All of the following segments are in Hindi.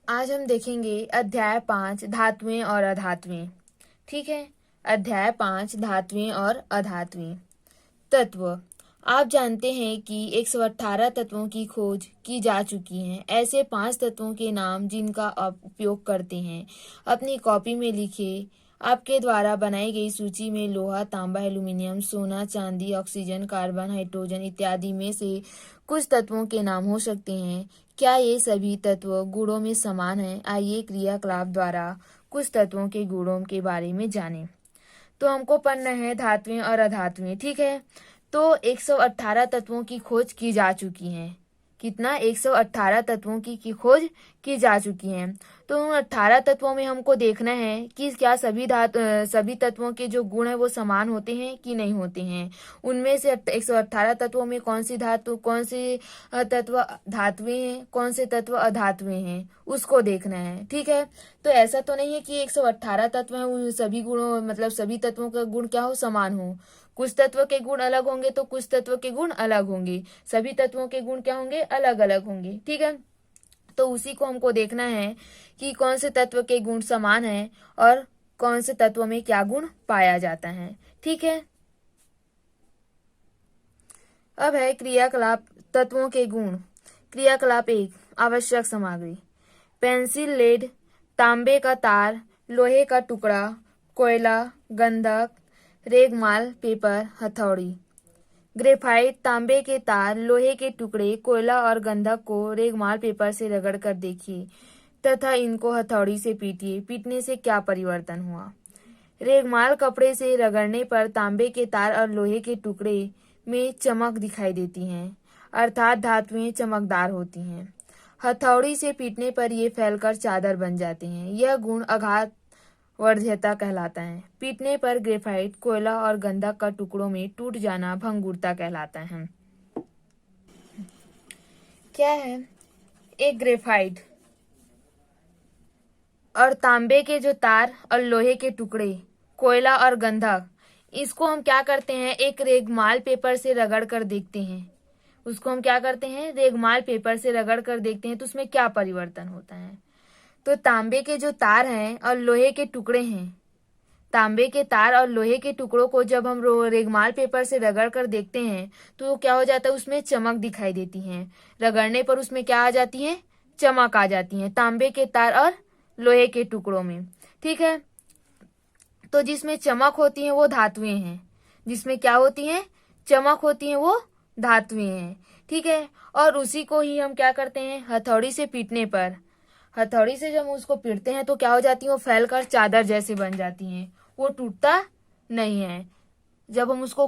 आज हम देखेंगे अध्याय 5 धातुएं और अधातुएं। ठीक है। अध्याय 5 धातुएं और अधातुएं। तत्व। आप जानते हैं कि 118 तत्वों की खोज की जा चुकी है। ऐसे 5 तत्वों के नाम जिनका आप उपयोग करते हैं अपनी कॉपी में लिखे। आपके द्वारा बनाई गई सूची में लोहा, तांबा, एल्यूमिनियम, सोना, चांदी, ऑक्सीजन, कार्बन, हाइड्रोजन इत्यादि में से कुछ तत्वों के नाम हो सकते हैं। क्या ये सभी तत्व गुणों में समान हैं? आइए क्रियाकलाप द्वारा कुछ तत्वों के गुणों के बारे में जानें। तो हमको पढ़ना है धातुएं और अधातुएं। ठीक है। तो 118 तत्वों की खोज की जा चुकी है। कितना? 118 तत्वों की खोज की जा चुकी है। तो उन 18 तत्वों में हमको देखना है कि क्या सभी तत्वों के जो गुण है वो समान होते हैं कि नहीं होते हैं। उनमें से 118 तत्वों में कौन सी तत्व धातुएं हैं, कौन से तत्व अधातुएं हैं, उसको देखना है। ठीक है। तो ऐसा तो नहीं है कि 118 तत्व हैं उन सभी गुणों मतलब सभी तत्वों का गुण क्या हो, समान हो। कुछ तत्व के गुण अलग होंगे तो कुछ तत्व के गुण अलग होंगे। सभी तत्वों के गुण क्या होंगे, अलग अलग होंगे। ठीक है। तो उसी को हमको देखना है कि कौन से तत्व के गुण समान हैं और कौन से तत्व में क्या गुण पाया जाता है। ठीक है। अब है क्रियाकलाप तत्वों के गुण। क्रियाकलाप 1 आवश्यक सामग्री। पेंसिल, लेड, तांबे का तार, लोहे का टुकड़ा, कोयला, गंधक, रेगमाल, पेपर, हथौड़ी। ग्रेफाइट, तांबे के तार, लोहे के टुकड़े, कोयला और गंधक को रेगमाल पेपर से रगड़ कर देखिए तथा इनको हथौड़ी से पीटिए। पीटने से क्या परिवर्तन हुआ? रेगमाल कपड़े से रगड़ने पर तांबे के तार और लोहे के टुकड़े में चमक दिखाई देती है, अर्थात धातुएं चमकदार होती हैं। हथौड़ी से पीटने पर ये फैलकर चादर बन जाते हैं। यह गुण आघात वर्ध्यता कहलाता है। पीटने पर ग्रेफाइट, कोयला और गंधक का टुकड़ों में टूट जाना भंगुरता कहलाता है। क्या है? एक ग्रेफाइट और तांबे के जो तार और लोहे के टुकड़े, कोयला और गंधक, इसको हम क्या करते हैं, एक रेगमाल पेपर से रगड़ कर देखते हैं। उसको हम क्या करते हैं, रेगमाल पेपर से रगड़ कर देखते हैं तो उसमें क्या परिवर्तन होता है। तो तांबे के जो तार हैं और लोहे के टुकड़े हैं, तांबे के तार और लोहे के टुकड़ों को जब हम रेगमाल पेपर से रगड़ कर देखते हैं तो क्या हो जाता है, उसमें चमक दिखाई देती है। रगड़ने पर उसमें क्या आ जाती है, चमक आ जाती है तांबे के तार और लोहे के टुकड़ों में। ठीक है। तो जिसमें चमक होती है वो धातुएं हैं। जिसमें क्या होती हैं, चमक होती है, वो धातुएं हैं। ठीक है। और उसी को ही हम क्या करते हैं, हथौड़ी से पीटने पर, हथौड़ी से जब उसको पीटते हैं तो क्या हो जाती है, वो फैलकर चादर जैसे बन जाती हैं। वो टूटता नहीं है। जब हम उसको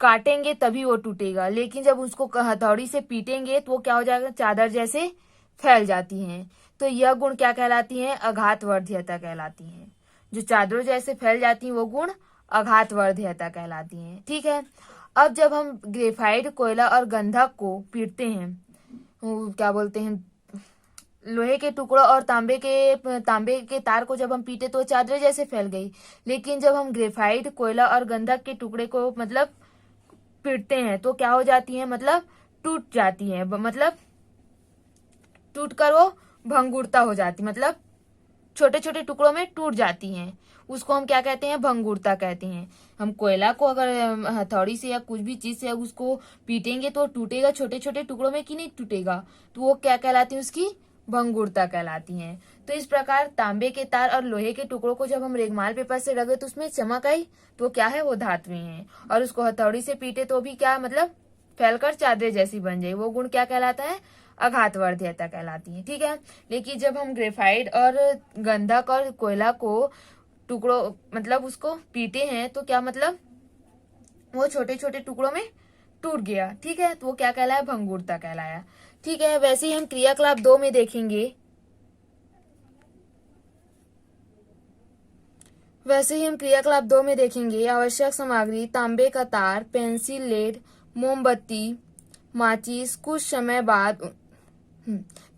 काटेंगे तभी वो टूटेगा, लेकिन जब उसको हथौड़ी से पीटेंगे तो वो क्या हो जाएगा, चादर जैसे फैल जाती हैं। तो यह गुण क्या कहलाती हैं, आघातवर्ध्यता कहलाती हैं। जो चादरों जैसे फैल जाती हैं वो गुण आघातवर्ध्यता कहलाती हैं। ठीक है। अब जब हम ग्रेफाइट, कोयला और गंधक को पीटते हैं, क्या बोलते हैं, लोहे के टुकड़ों और तांबे के तार को जब हम पीटे तो चादरें जैसे फैल गई। लेकिन जब हम ग्रेफाइट, कोयला और गंधक के टुकड़े को मतलब पीटते हैं तो क्या हो जाती है, मतलब टूट जाती है, मतलब टूटकर वो भंगुरता हो जाती, मतलब छोटे छोटे टुकड़ों में टूट जाती हैं। उसको हम क्या कहते हैं, भंगुरता कहते हैं। हम कोयला को अगर हथौड़ी से या कुछ भी चीज से उसको पीटेंगे तो टूटेगा छोटे छोटे टुकड़ों में कि नहीं टूटेगा, तो वो क्या कहलाती है, उसकी भंगुरता कहलाती हैं। तो इस प्रकार तांबे के तार और लोहे के टुकड़ों को जब हम रेगमाल पेपर से रगड़े तो उसमें चमक आई, तो क्या है, वो धातुएं हैं। और उसको हथौड़ी से पीटे तो भी क्या, मतलब फैलकर चादरें जैसी बन जाए, वो गुण क्या कहलाता है, आघातवर्ध्यता कहलाती है। ठीक है। लेकिन जब हम ग्रेफाइट और गंधक और कोयला को टुकड़ों मतलब उसको पीटे हैं तो क्या, मतलब वो छोटे छोटे टुकड़ों में टूट गया। ठीक है। तो वो क्या कहलाया, भंगुरता कहलाया। ठीक है। वैसे ही हम क्रियाकलाप 2 में देखेंगे। आवश्यक सामग्री तांबे का तार, पेंसिल, लेड, मोमबत्ती, माचिस। कुछ समय बाद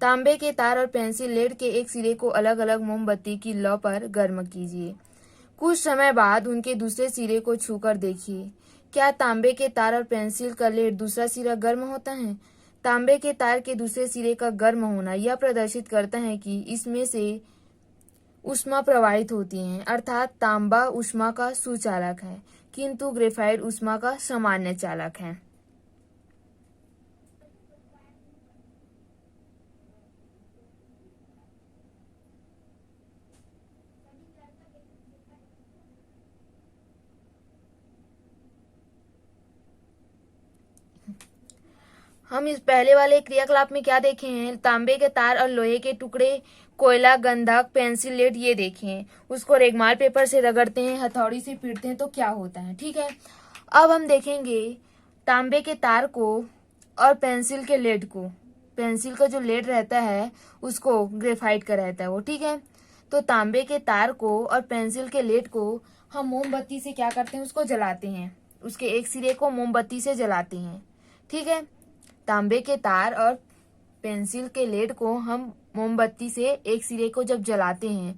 तांबे के तार और पेंसिल लेड के एक सिरे को अलग अलग मोमबत्ती की लौ पर गर्म कीजिए। कुछ समय बाद उनके दूसरे सिरे को छूकर देखिए। क्या तांबे के तार और पेंसिल का लेड दूसरा सिरा गर्म होता है? तांबे के तार के दूसरे सिरे का गर्म होना यह प्रदर्शित करता है कि इसमें से ऊष्मा प्रवाहित होती है, अर्थात तांबा ऊष्मा का सुचालक है किंतु ग्रेफाइट ऊष्मा का सामान्य चालक है। हम इस पहले वाले क्रियाकलाप में क्या देखे हैं, तांबे के तार और लोहे के टुकड़े, कोयला, गंधक, पेंसिल, लेड ये देखे हैं। उसको रेगमाल पेपर से रगड़ते हैं, हथौड़ी से पीटते हैं तो क्या होता है। ठीक है, अब हम देखेंगे तांबे के तार को और पेंसिल के लेड को। पेंसिल का जो लेड रहता है उसको ग्रेफाइट का रहता है वो। ठीक है, तो तांबे के तार को और पेंसिल के लेड को हम मोमबत्ती से क्या करते हैं, उसको जलाते हैं। उसके एक सिरे को मोमबत्ती से जलाते हैं। ठीक है, तांबे के तार और पेंसिल के लेड को हम मोमबत्ती से एक सिरे को जब जलाते हैं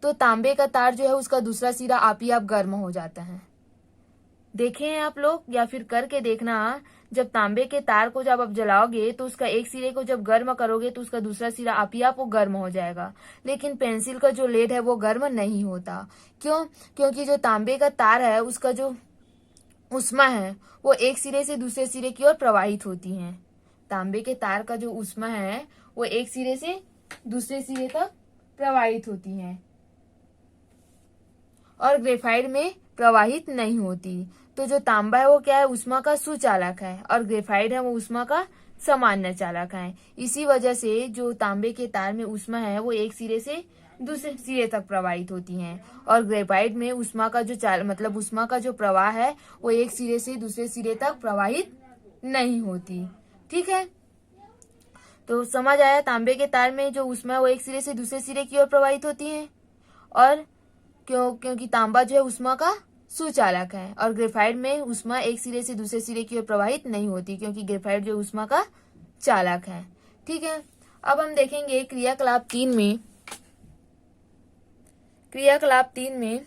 तो तांबे का तार जो है उसका दूसरा सिरा आप ही आप गर्म हो जाता है। देखे हैं आप लोग, या फिर करके देखना। जब तांबे के तार को जब आप जलाओगे तो उसका एक सिरे को जब गर्म करोगे तो उसका दूसरा सिरा आप ही आप वो गर्म हो जाएगा। लेकिन पेंसिल का जो लेड है वो गर्म नहीं होता। क्यों? क्योंकि जो तांबे का तार है उसका जो ऊष्मा है वो एक सिरे से दूसरे सिरे की ओर प्रवाहित होती है। तांबे के तार का जो ऊष्मा है वो एक सिरे से दूसरे सिरे तक प्रवाहित होती है और ग्रेफाइट में प्रवाहित नहीं होती। तो जो तांबा है वो क्या है, ऊष्मा का सुचालक है और ग्रेफाइट है वो ऊष्मा का सामान्य चालक है। इसी वजह से जो तांबे के तार में ऊष्मा है वो एक सिरे से दूसरे सिरे तक प्रवाहित होती हैं और ग्रेफाइट में ऊष्मा का जो मतलब ऊष्मा का जो प्रवाह है वो एक सिरे से दूसरे सिरे तक प्रवाहित नहीं होती। ठीक है, तो समझ आया, तांबे के तार में जो ऊष्मा है वो एक सिरे से दूसरे सिरे की ओर प्रवाहित होती है और क्योंकि तांबा जो है ऊष्मा का सुचालक है और ग्रेफाइट में ऊष्मा एक सिरे से दूसरे सिरे की ओर प्रवाहित नहीं होती क्योंकि ग्रेफाइट जो ऊष्मा का चालक है। ठीक है, अब हम देखेंगे क्रियाकलाप 3 में। क्रियाकलाप 3 में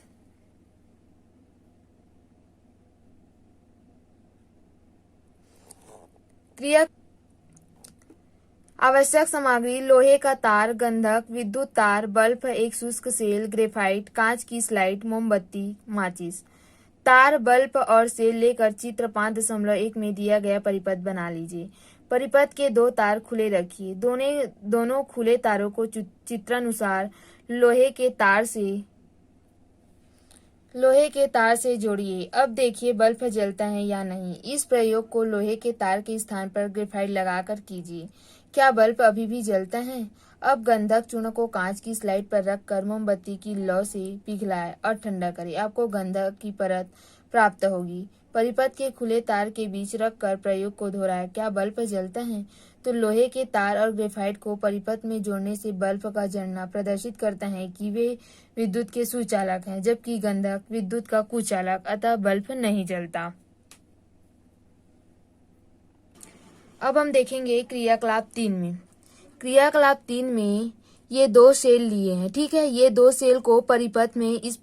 आवश्यक सामग्री लोहे का तार, गंधक, विद्युत तार, बल्ब, एक शुष्क सेल, ग्रेफाइट, कांच की स्लाइड, मोमबत्ती, माचिस। तार, बल्ब और सेल लेकर चित्र 5.1 में दिया गया परिपथ बना लीजिए। परिपथ के 2 तार खुले रखिए। दोनों खुले तारों को चित्रानुसार लोहे के तार से जोड़िए। अब देखिए बल्ब जलता है या नहीं। इस प्रयोग को लोहे के तार के स्थान पर ग्रेफाइट लगाकर कीजिए। क्या बल्ब अभी भी जलता है? अब गंधक चूर्ण को कांच की स्लाइड पर रखकर मोमबत्ती की लौ से पिघलाएं और ठंडा करें। आपको गंधक की परत प्राप्त होगी। परिपथ के खुले तार के बीच रखकर प्रयोग को दोहराएं। क्या बल्ब जलता है? तो लोहे के तार और ग्रेफाइट को परिपथ में जोड़ने से बल्ब का जलना प्रदर्शित करता है कि वे विद्युत के सुचालक हैं, जबकि गंधक विद्युत का कुचालक, अतः बल्ब नहीं जलता। अब हम देखेंगे क्रियाकलाप 3 में। क्रियाकलाप 3 में ये 2 सेल लिए हैं। ठीक है, ये 2 सेल को परिपथ में इस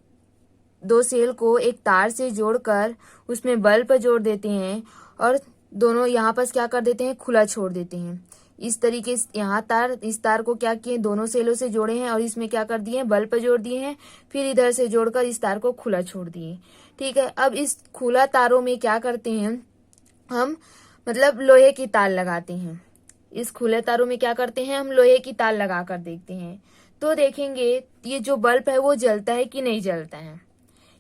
2 सेल को एक तार से जोड़कर उसमें बल्ब जोड़ देते हैं और दोनों यहाँ पर क्या कर देते हैं, खुला छोड़ देते हैं। इस तरीके से यहाँ इस तार को क्या किए, दोनों सेलों से जोड़े हैं और इसमें क्या कर दिए, बल्ब जोड़ दिए हैं। फिर इधर से जोड़कर इस तार को खुला छोड़ दिए। ठीक है, अब इस खुला तारों में क्या करते हैं हम, मतलब लोहे की तार लगाते हैं। इस खुले तारों में क्या करते हैं हम, लोहे की तार लगा कर देखते हैं। तो देखेंगे ये जो बल्ब है वो जलता है कि नहीं जलता है।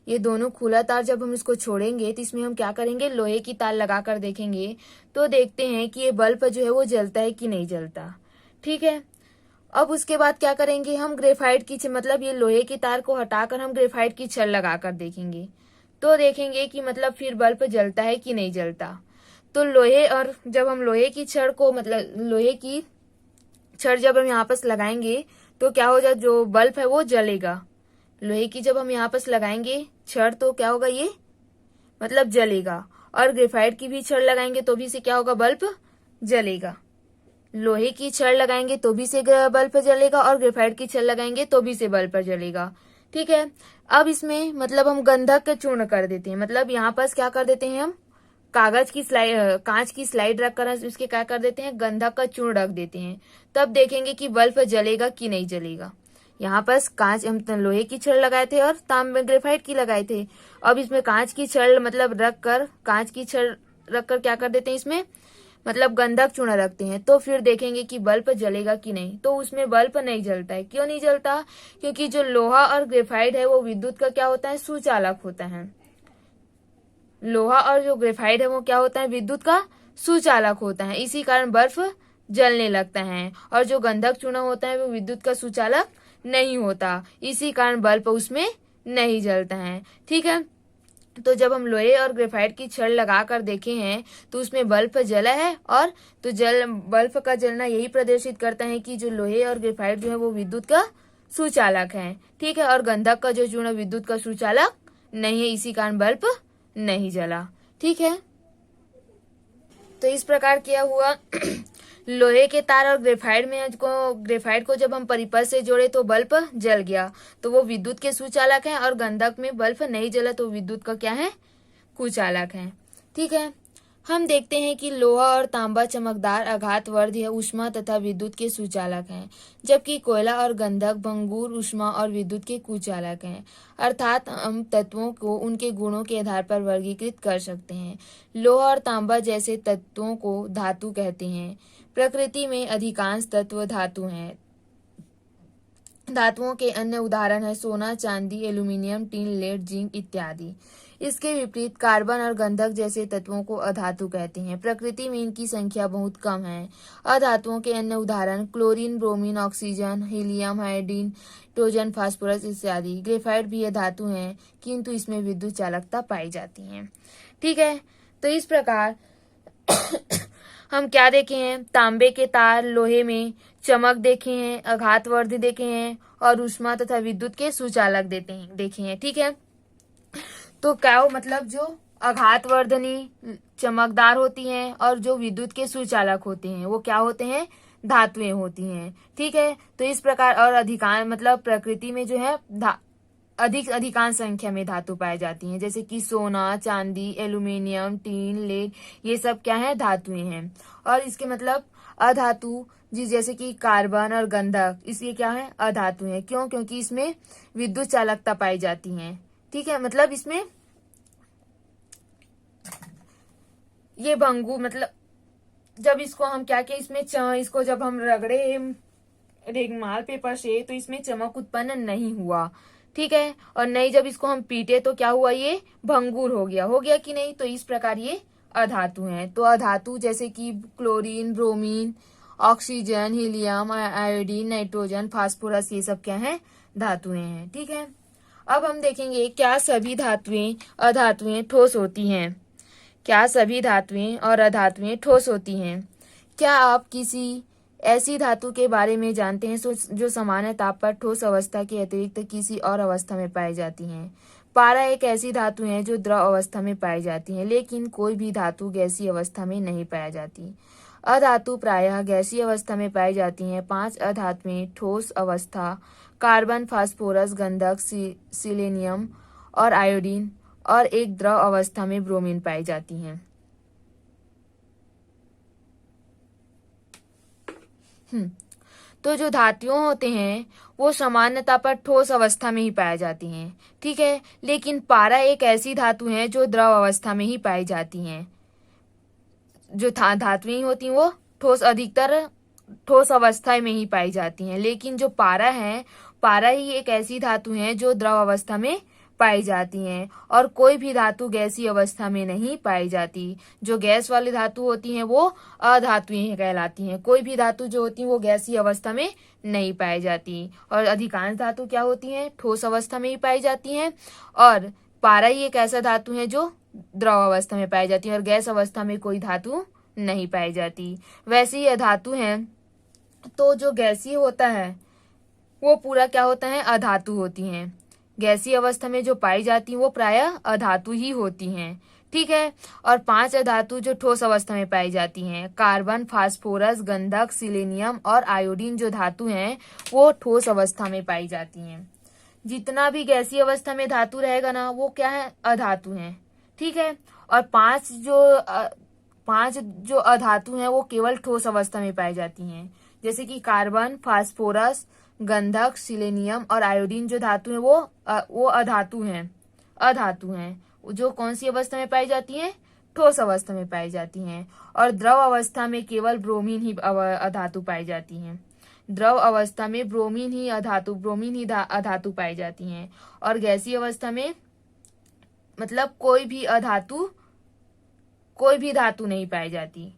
ये दोनों खुला तार जब हम इसको छोड़ेंगे तो इसमें हम क्या करेंगे, लोहे की तार लगा कर देखेंगे तो देखते हैं कि ये बल्ब जो है वो जलता है कि नहीं जलता। ठीक है, अब उसके बाद क्या करेंगे हम, ग्रेफाइट की मतलब ये लोहे की तार को हटाकर हम ग्रेफाइट की छड़ लगा कर देखेंगे तो देखेंगे कि मतलब फिर बल्ब जलता है कि नहीं जलता। तो जब हम लोहे की छड़ को मतलब लोहे की छड़ जब हम यहाँ पर लगाएंगे तो क्या हो जाए, जो बल्ब है वो जलेगा। लोहे की जब हम यहाँ पर लगाएंगे छड़ तो क्या होगा, ये मतलब जलेगा। और ग्रेफाइट की भी छड़ लगाएंगे तो भी से क्या होगा, बल्ब जलेगा। लोहे की छड़ लगाएंगे तो भी से बल्ब जलेगा और ग्रेफाइट की छड़ लगाएंगे तो भी से बल्ब जलेगा। ठीक है, अब इसमें मतलब हम गंधक का चूर्ण कर देते हैं। मतलब यहाँ पर क्या कर देते हैं हम, कांच की स्लाइड रखकर उसके क्या कर देते हैं, गंधक का चूर्ण रख देते हैं। तब देखेंगे कि बल्ब जलेगा कि नहीं जलेगा। यहाँ पर कांच, हम लोहे की छड़ लगाए थे और तांबे ग्रेफाइट की लगाए थे। अब इसमें कांच की छड़ मतलब रखकर, कांच की छड़ रखकर क्या कर देते हैं, इसमें मतलब गंधक चूर्ण रखते हैं। तो फिर देखेंगे कि बल्ब जलेगा कि नहीं। तो उसमें बल्ब नहीं जलता है। क्यों नहीं जलता? क्योंकि जो लोहा और ग्रेफाइट है वो विद्युत का क्या होता है, सुचालक होता है। लोहा और जो ग्रेफाइट है वो क्या होता है, विद्युत का सुचालक होता है। इसी कारण बल्ब जलने लगता है। और जो गंधक चूर्ण होता है वो विद्युत का सुचालक नहीं होता, इसी कारण बल्ब उसमें नहीं जलता है। ठीक है, तो जब हम लोहे और ग्रेफाइट की छड़ लगा कर देखे हैं तो उसमें बल्ब जला है। और तो बल्ब का जलना यही प्रदर्शित करता है कि जो लोहे और ग्रेफाइट जो है वो विद्युत का सुचालक है। ठीक है, और गंधक का जो चूर्ण विद्युत का सुचालक नहीं है, इसी कारण बल्ब नहीं जला। ठीक है, तो इस प्रकार क्या हुआ लोहे के तार और ग्रेफाइट को जब हम परिपथ से जोड़े तो बल्ब जल गया, तो वो विद्युत के सुचालक हैं। और गंधक में बल्ब नहीं जला तो विद्युत का क्या है, कुचालक है। ठीक है, हम देखते हैं कि लोहा और तांबा चमकदार, आघातवर्धी, ऊष्मा तथा विद्युत के सुचालक हैं, जबकि कोयला और गंधक भंगुर, ऊष्मा और विद्युत के कुचालक हैं। अर्थात हम तत्वों को उनके गुणों के आधार पर वर्गीकृत कर सकते हैं। लोहा और तांबा जैसे तत्वों को धातु कहते हैं। प्रकृति में अधिकांश तत्व धातु हैं। धातुओं के अन्य उदाहरण है सोना, चांदी, एल्यूमीनियम, टीन, लेड, जिंक इत्यादि। इसके विपरीत कार्बन और गंधक जैसे तत्वों को अधातु कहते हैं। प्रकृति में इनकी संख्या बहुत कम है। अधातुओं के अन्य उदाहरण chlorine, bromine, oxygen, helium, hydrogen, nitrogen, phosphorus इत्यादि। ग्रेफाइट भी अधातु है, किंतु इसमें विद्युत चालकता पाई जाती है। ठीक है, तो इस प्रकार हम क्या देखे हैं, तांबे के तार, लोहे में चमक देखे हैं, आघातवर्धी देखे हैं और ऊष्मा तथा विद्युत के सुचालक देखे हैं। ठीक है, तो क्या हो, मतलब जो आघातवर्धनी चमकदार होती हैं और जो विद्युत के सुचालक होते हैं वो क्या होते हैं, धातुएं होती हैं। ठीक है, तो इस प्रकार और अधिकांश मतलब प्रकृति में जो है अधिकांश संख्या में धातु पाई जाती हैं, जैसे कि सोना, चांदी, एल्यूमीनियम, टीन, लेड, ये सब क्या है, धातुएं हैं। और इसके मतलब अधातु जैसे कि कार्बन और गंधक, इसके क्या है, अधातु है। क्यों? क्योंकि इसमें विद्युत चालकता पाई जाती है। ठीक है, मतलब इसमें ये भंगु मतलब जब इसको हम क्या किया, इसको जब हम रगड़े रेगमाल पेपर से तो इसमें चमक उत्पन्न नहीं हुआ। ठीक है, और नहीं जब इसको हम पीटे तो क्या हुआ, ये भंगुर हो गया कि नहीं। तो इस प्रकार ये अधातु हैं। तो अधातु जैसे कि chlorine, bromine, oxygen, helium, iodine, nitrogen, phosphorus, ये सब क्या है, धातुएं हैं। ठीक है, अब हम देखेंगे क्या सभी धातुएं अधातुएं ठोस होती हैं। क्या सभी धातुएं और अधातुएं ठोस होती हैं? क्या आप किसी ऐसी धातु के बारे में जानते हैं जो सामान्य ताप पर ठोस अवस्था के अतिरिक्त किसी और अवस्था में पाई जाती हैं? पारा एक ऐसी धातु है जो द्रव अवस्था में पाई जाती है, लेकिन कोई भी धातु गैसीय अवस्था में नहीं पाई जाती। अधातु प्रायः गैसीय अवस्था में पाई जाती हैं। 5 अधातुएं ठोस अवस्था कार्बन, फास्फोरस, गंधक, सिलेनियम और आयोडीन, और एक द्रव अवस्था में ब्रोमीन पाई जाती हैं। तो जो धातुएं होते हैं वो सामान्यतः पर ठोस अवस्था में ही पाई जाती हैं। ठीक है, लेकिन पारा एक ऐसी धातु है जो द्रव अवस्था में ही पाई जाती हैं। जो धातुएं होती हैं वो अधिकतर ठोस अवस्था में ही पाई जाती हैं, लेकिन जो पारा ही एक ऐसी धातु है जो द्रव अवस्था में पाई जाती हैं, और कोई भी धातु गैसीय अवस्था में नहीं पाई जाती। जो गैस वाली धातु होती हैं वो अधातुएं कहलाती हैं। कोई भी धातु जो होती है वो गैसीय अवस्था में नहीं पाई जाती, और अधिकांश धातु क्या होती हैं, ठोस अवस्था में ही पाई जाती हैं। और पारा ही एक ऐसा धातु है जो द्रव अवस्था में पाई जाती है, और गैस अवस्था में कोई धातु नहीं पाई जाती। वैसे ही अधातु है, तो जो गैसीय होता है वो पूरा क्या होता है, अधातु होती हैं। गैसीय अवस्था में जो पाई जाती हैं वो प्रायः अधातु ही होती हैं। ठीक है, और 5 अधातु जो ठोस अवस्था में पाई जाती हैं, कार्बन, फास्फोरस, गंधक, सिलेनियम और आयोडीन जो धातु हैं वो ठोस अवस्था में पाई जाती हैं। जितना भी गैसीय अवस्था में धातु रहेगा ना वो क्या है, अधातु है। ठीक है। और पांच जो अधातु हैं वो केवल ठोस अवस्था में पाई जाती हैं, जैसे कि कार्बन, फास्फोरस, गंधक, सिलेनियम और आयोडीन जो धातु है वो अधातु हैं। अधातु हैं जो कौन सी अवस्था में पाई जाती हैं? ठोस अवस्था में पाई जाती हैं। और द्रव अवस्था में केवल ब्रोमीन ही अधातु पाई जाती हैं। द्रव अवस्था में ब्रोमीन ही अधातु पाई जाती हैं। और गैसीय अवस्था में मतलब कोई भी धातु नहीं पाई जाती।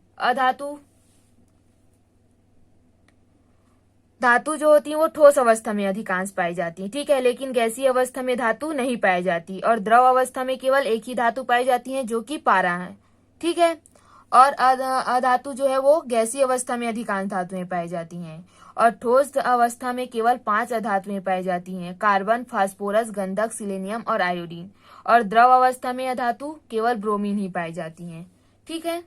धातु जो होती है वो ठोस अवस्था में अधिकांश पाई जाती है, ठीक है, लेकिन गैसीय अवस्था में धातु नहीं पाई जाती। और द्रव अवस्था में केवल एक ही धातु पाई जाती है जो कि पारा है, ठीक है। और अधातु जो है वो गैसीय अवस्था में अधिकांश धातुएं पाई जाती हैं। और ठोस अवस्था में केवल 5 अधातुएं पाई जाती हैं, कार्बन, फास्फोरस, गंधक, सिलेनियम और आयोडीन। और द्रव अवस्था में अधातु केवल ब्रोमीन ही पाई जाती हैं, ठीक है।